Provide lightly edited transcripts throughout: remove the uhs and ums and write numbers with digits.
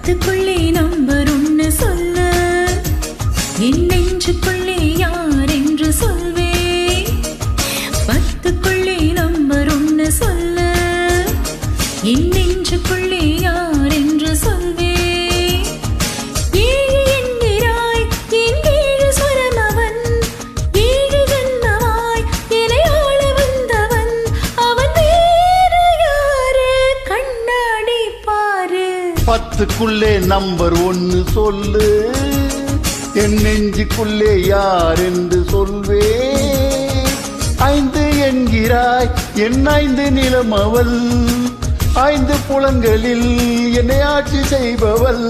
பத்துக்குள்ளே number ஒன்னு சொல்லு, என் நெஞ்சுக்குள்ளே யார் என்று சொல்வேன். பத்துக்குள்ளே நம்பர் ஒன்னு சொல்லு, என் நெஞ்சுக்குள்ளே யார் என்று சொல்வேன். ஏழு என்கிறாய் என் ஏழு ஸ்வரம் அவன், ஏழு ஜன்மமாய் என்னை ஆள வந்தவன், அவன் வேறு யாரு கண்ணாடி பாரு. பத்துக்குள்ளே நம்பர் ஒன்னு சொல்லு, என் நெஞ்சுக்குள்ளே யார் என்று சொல்வே. ஐந்து என்கிறாய் என் ஐந்து நிலம் அவள், ஐந்து புலன்களில் என்னை ஆட்சி செய்பவள்,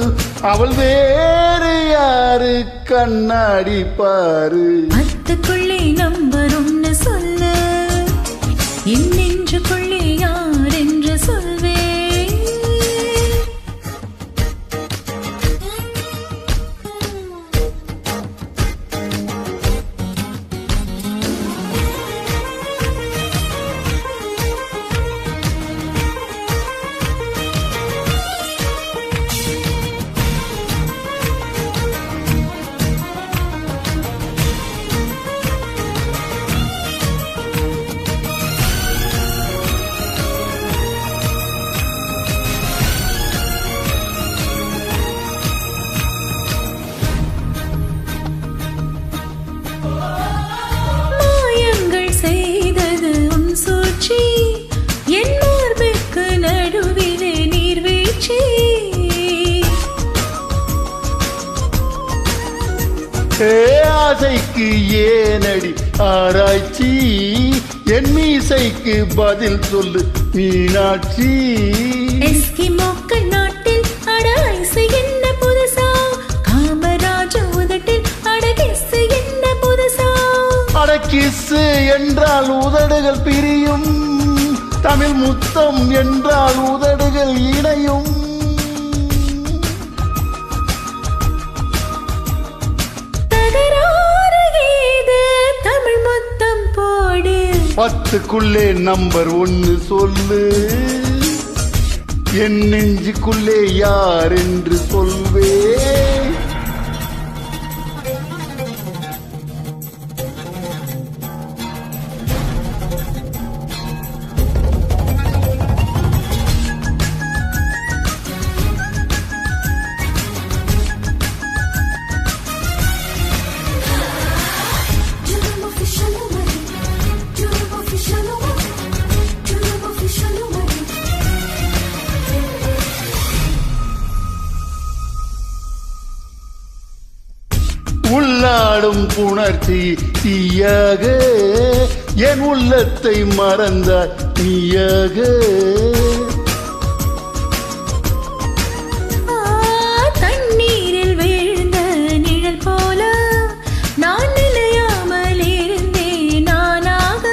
அவள் வேறு யாரு கண்ணாடி பாரு. பத்துக்குள்ளே நம்பர் ஒன்னு சொல்லு, என் நெஞ்சுக்குள்ளே யார் என்று சொல்வே. ஆசைக்கு ஏனடி ஆராய்ச்சி, என் மீசைக்கு பதில் சொல்லு மீனாட்சி. எஸ்கிமோக்கள் நாட்டில் அட ஐசு என்ன புதுசா, காமராஜ உதட்டில் அட கிஸ்ஸு என்ன புதுசா. அட கிஸ்ஸு என்றால் உதடுகள் பிரியும், தமிழ் முத்தம் என்றால் உதடுகள் இணையும். பத்துக்குள்ளே நம்பர் ஒன்னு சொல்லு, என் நெஞ்சுக்குள்ளே யார் என்று சொல்வே. உள்ளாடும் புணர்ச்சி தீயாக, என் உள்ளத்தை மறந்த நீயாக. தண்ணீரில் வீழ்ந்த நிழல் போல நான் நிலையாமல் இருந்தேன் நானாக.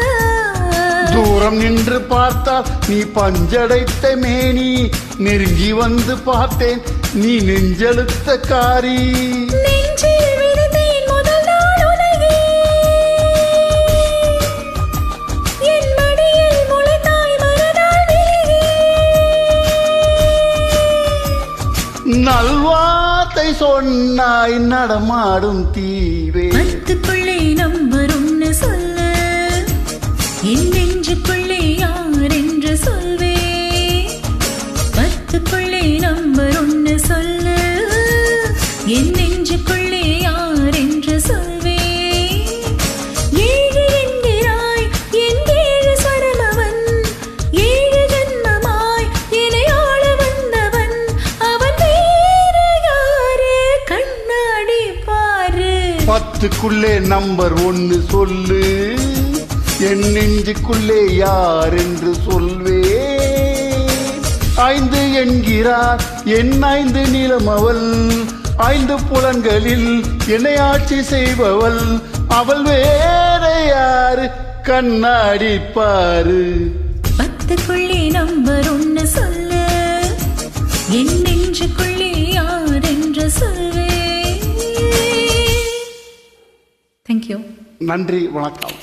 தூரம் நின்று பார்த்தால் நீ பஞ்சடைத்த மேனி, நெருங்கி வந்து பார்த்தேன் நீ நெஞ்செழுத்த காரி. நல்வார்த்தை சொன்னாய் நடமாடும் தீவே. பத்துக்குள்ளே நம்பர் ஒன்னு சொல்லு, என் நெஞ்சுக்குள்ளே யார் என்று சொல்வே. பத்துக்குள்ளே நம்பர் ஒன்னு சொல்லு, என் நெஞ்சுக்குள்ளே யார் என்று சொல்வே. ஏழு என்கிறாய் என் ஏழு ஸ்வரம் அவன், ஏழு ஜன்மமாய் என்னை ஆள வந்தவன், அவன் வேறு யாரு கண்ணாடி பாரு. பத்துக்குள்ளே நம்பர் ஒன்னு சொல்லு, என் நெஞ்சுக்குள்ளே யார் என்று சொல்வே. ஐந்து என்கிறார் என் ஐந்து நிலம் அவள், ஐந்து புலன்களில் என்னை ஆட்சி செய்பவள், அவள் வேற யாரு கண்ணாடி பாரு. பத்துக்குள்ளே நம்பர் ஒன்னு சொல்லு, என் நெஞ்சுக்குள்ளே யார் என்று சொல்வே. தேங்க்யூ. நன்றி, வணக்கம்.